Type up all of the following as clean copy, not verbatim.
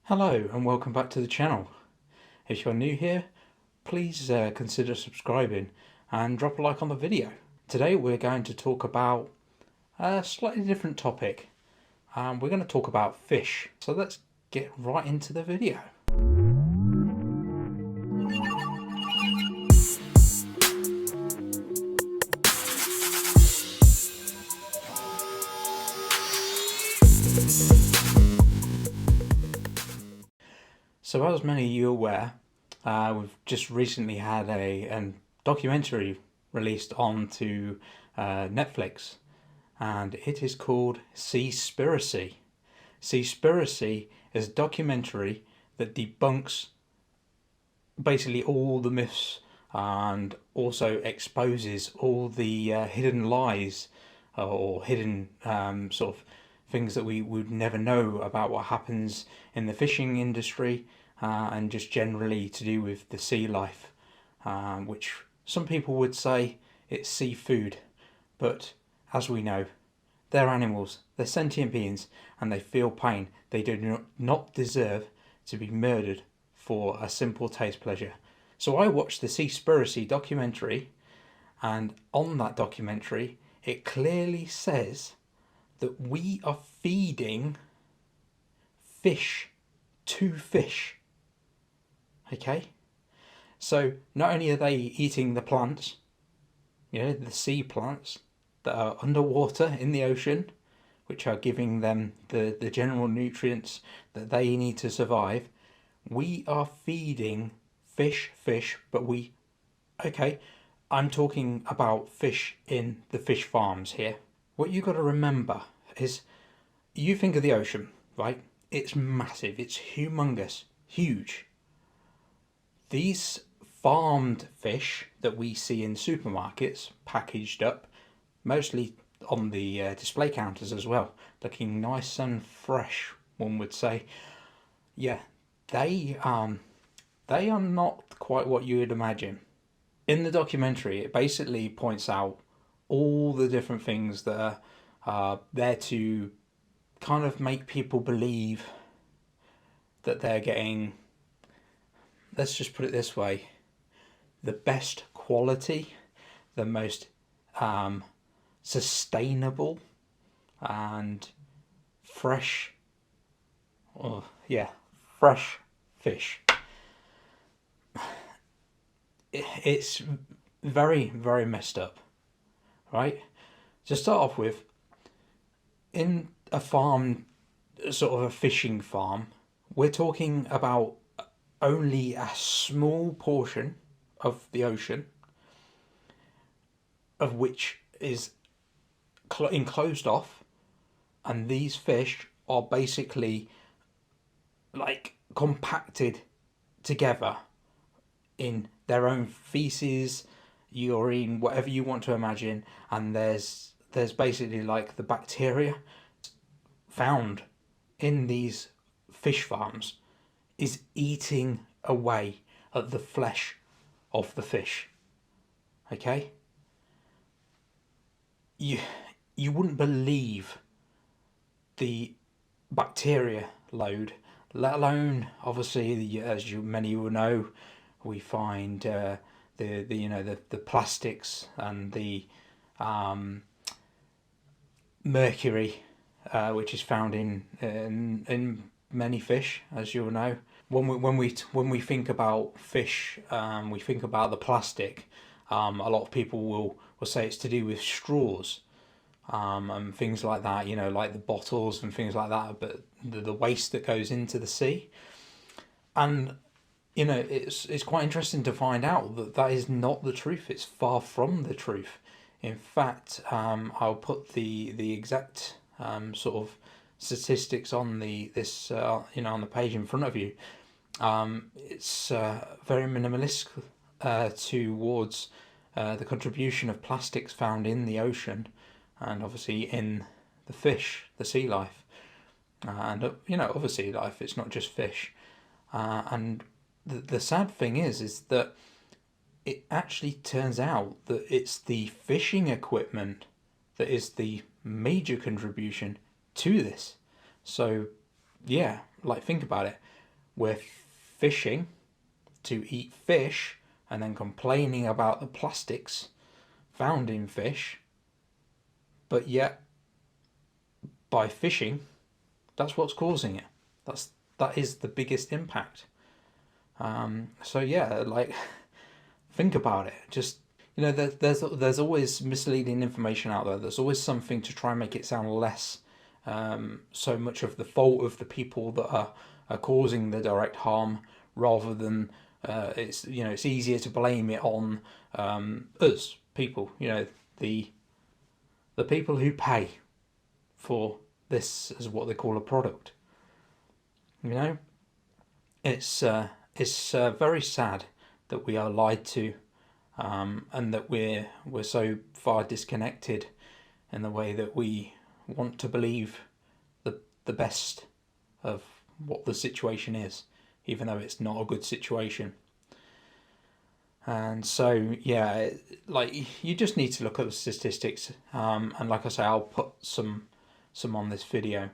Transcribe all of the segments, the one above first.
Hello and welcome back to the channel. If you're new here, please consider subscribing and drop a like on the video. Today we're going to talk about a slightly different topic. We're going to talk about fish. So let's get right into the video. So as many of you are aware, we've just recently had a documentary released onto Netflix, and it is called Seaspiracy. Seaspiracy is a documentary that debunks basically all the myths and also exposes all the hidden lies or hidden sort of things that we would never know about what happens in the fishing industry and just generally to do with the sea life, which some people would say it's seafood, but as we know, they're animals, they're sentient beings, and they feel pain. They do not deserve to be murdered for a simple taste pleasure. So I watched the Seaspiracy documentary, and on that documentary it clearly says that we are feeding fish to fish. Okay? So not only are they eating the plants, the sea plants that are underwater in the ocean, which are giving them the general nutrients that they need to survive, we are feeding fish, but I'm talking about fish in the fish farms here. What you got to remember is, you think of the ocean, right? It's massive, it's humongous, huge. These farmed fish that we see in supermarkets, packaged up, mostly on the display counters as well, looking nice and fresh, one would say. Yeah, they are not quite what you would imagine. In the documentary, it basically points out all the different things that are there to kind of make people believe that they're getting, let's just put it this way, the best quality, the most sustainable and fresh, fresh fish. It's very, very messed up, right? To start off with, in a farm, sort of a fishing farm, we're talking about only a small portion of the ocean, of which is enclosed off, and these fish are basically like compacted together in their own feces, urine, whatever you want to imagine, and there's basically like the bacteria found in these fish farms is eating away at the flesh of the fish. Okay? You wouldn't believe the bacteria load, let alone, obviously, as many will know, we find the plastics and the mercury, which is found in many fish, as you'll know. When we think about fish, we think about the plastic. A lot of people will say it's to do with straws and things like that, like the bottles and things like that, but the waste that goes into the sea. And it's quite interesting to find out that is not the truth. It's far from the truth. In fact, I'll put the exact sort of statistics on this on the page in front of you. It's very minimalist towards the contribution of plastics found in the ocean, and obviously in the fish, the sea life, and obviously life. It's not just fish, and the sad thing is that it actually turns out that it's the fishing equipment that is the major contribution to this. So yeah, like think about it. We're fishing to eat fish and then complaining about the plastics found in fish, but yet by fishing, that's what's causing it. That is the biggest impact. So yeah, like think about it. Just there's always misleading information out there. There's always something to try and make it sound less so much of the fault of the people that are causing the direct harm, rather than it's easier to blame it on us people. The people who pay for this as what they call a product. You know, it's very sad that we are lied to, and that we're so far disconnected in the way that we want to believe the best of what the situation is, even though it's not a good situation. And so, yeah, like you just need to look at the statistics, and like I say, I'll put some on this video.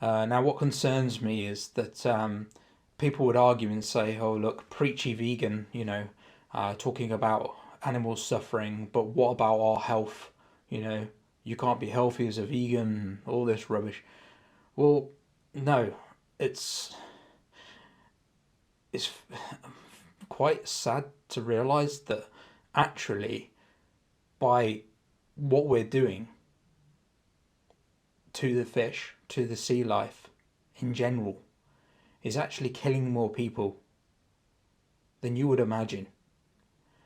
Now, what concerns me is that people would argue and say, "Oh, look, preachy vegan," talking about animals suffering, but what about our health? You can't be healthy as a vegan, all this rubbish. Well, no, it's quite sad to realise that actually, by what we're doing to the fish, to the sea life in general, is actually killing more people than you would imagine.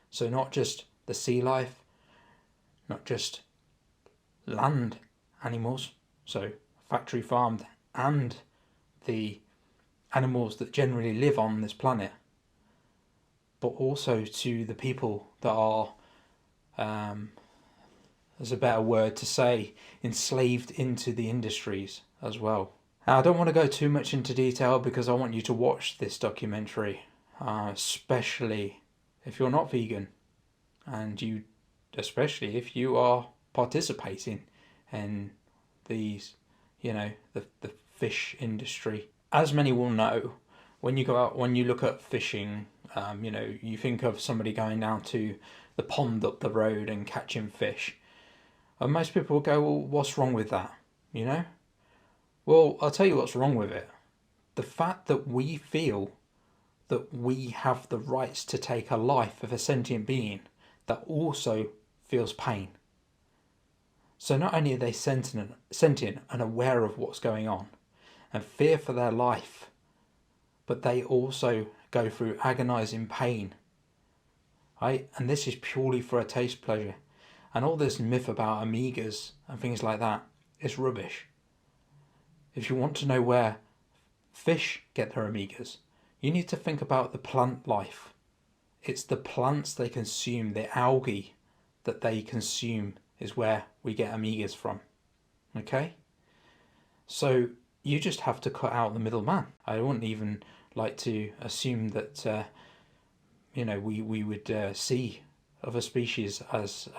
So not just the sea life, not just land animals, so factory farmed, and the animals that generally live on this planet, but also to the people that are, there's a better word to say, enslaved into the industries as well. Now, I don't want to go too much into detail because I want you to watch this documentary, especially if you're not vegan, and especially if you are participating in these, the fish industry. As many will know, when you go out, when you look at fishing, you think of somebody going down to the pond up the road and catching fish. And most people will go, well, what's wrong with that? Well, I'll tell you what's wrong with it. The fact that we feel that we have the rights to take a life of a sentient being that also feels pain. So not only are they sentient and aware of what's going on and fear for their life, but they also go through agonising pain. Right? And this is purely for a taste pleasure. And all this myth about omegas and things like that is rubbish. If you want to know where fish get their omegas, you need to think about the plant life. It's the plants they consume, the algae that they consume is where we get omegas from. Okay? So you just have to cut out the middleman. I wouldn't even like to assume that we would see other species as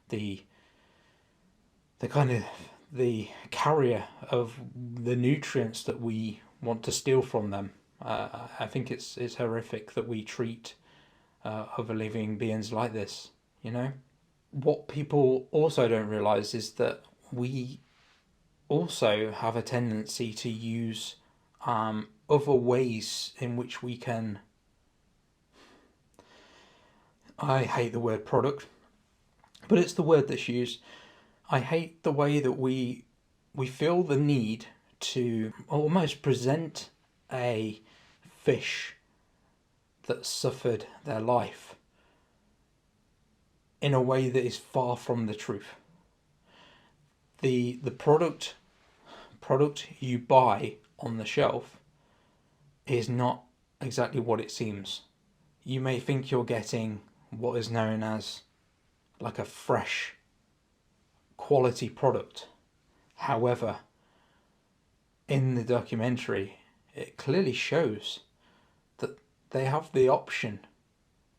the kind of the carrier of the nutrients that we want to steal from them. I think it's horrific that we treat other living beings like this. What people also don't realise is that we also have a tendency to use other ways in which we can. I hate the word product, but it's the word that's used. I hate the way that we feel the need to almost present a fish that suffered their life in a way that is far from the truth. The product you buy on the shelf is not exactly what it seems. You may think you're getting what is known as like a fresh quality product. However, in the documentary, it clearly shows that they have the option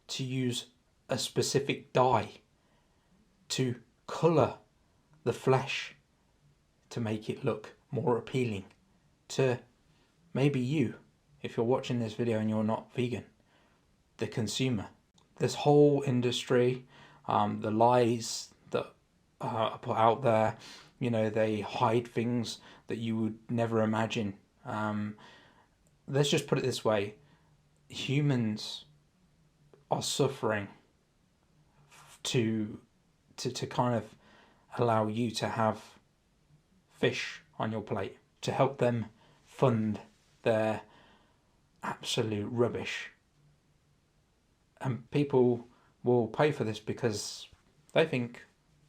to use a specific dye to colour the flesh to make it look more appealing to maybe you, if you're watching this video and you're not vegan, the consumer. This whole industry, the lies that are put out there, you know, they hide things that you would never imagine. Let's just put it this way. Humans are suffering to kind of allow you to have fish on your plate, to help them fund their absolute rubbish. And people will pay for this because they think,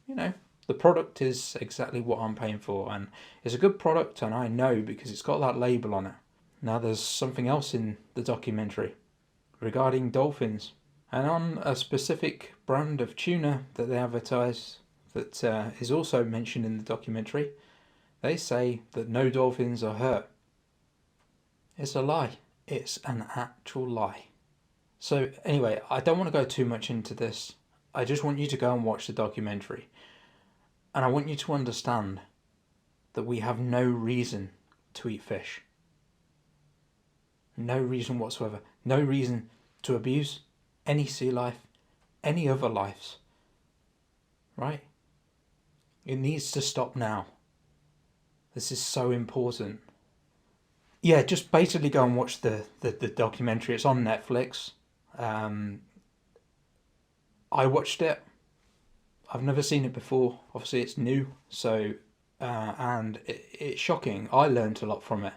you know, the product is exactly what I'm paying for, and it's a good product, and I know because it's got that label on it. Now there's something else in the documentary regarding dolphins, and on a specific brand of tuna that they advertise that is also mentioned in the documentary, they say that no dolphins are hurt. It's a lie. It's an actual lie. So anyway, I don't want to go too much into this. I just want you to go and watch the documentary. And I want you to understand that we have no reason to eat fish. No reason whatsoever. No reason to abuse any sea life, any other lives. Right? It needs to stop now. This is so important. Yeah, just basically go and watch the documentary. It's on Netflix. I watched it. I've never seen it before. Obviously, it's new, so and it's shocking. I learned a lot from it.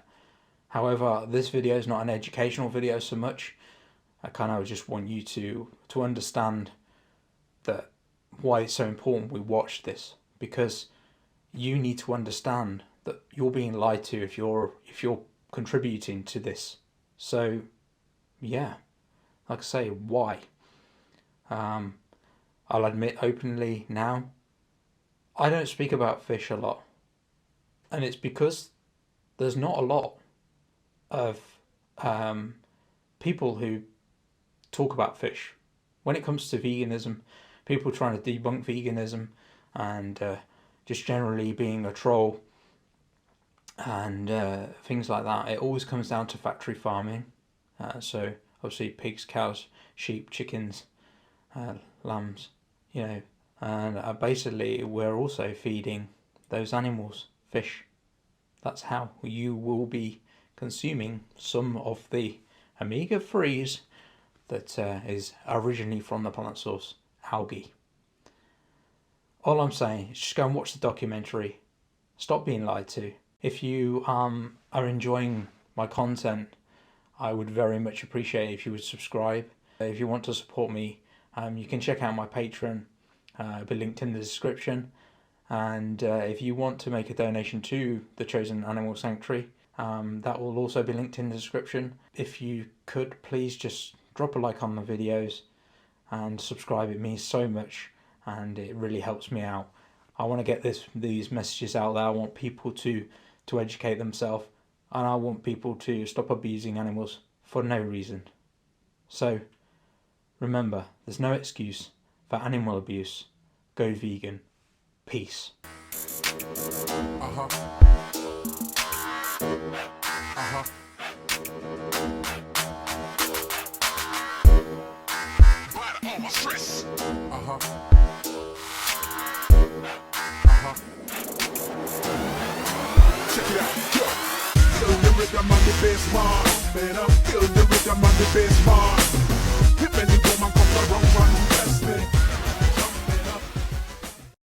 However, this video is not an educational video so much. I kind of just want you to understand that why it's so important we watch this, because you need to understand that you're being lied to if you're contributing to this. So, yeah, like I say, why? I'll admit openly now, I don't speak about fish a lot. And it's because there's not a lot of people who talk about fish. When it comes to veganism, people trying to debunk veganism and just generally being a troll and things like that, it always comes down to factory farming. So obviously pigs, cows, sheep, chickens, lambs, you know, and basically we're also feeding those animals fish. That's how you will be consuming some of the omega-3s that is originally from the plant source, algae. All I'm saying is just go and watch the documentary. Stop being lied to. If you are enjoying my content, I would very much appreciate if you would subscribe. If you want to support me, you can check out my Patreon. It'll be linked in the description. And if you want to make a donation to the Chosen Animal Sanctuary, that will also be linked in the description. If you could, please just drop a like on the videos and subscribe. It means so much and it really helps me out. I want to get these messages out there. I want people to educate themselves, and I want people to stop abusing animals for no reason. So remember, there's no excuse for animal abuse. Go vegan. Peace. Check it out, yo. Feel the rhythm on the bass, man. Feel the rhythm on the bass,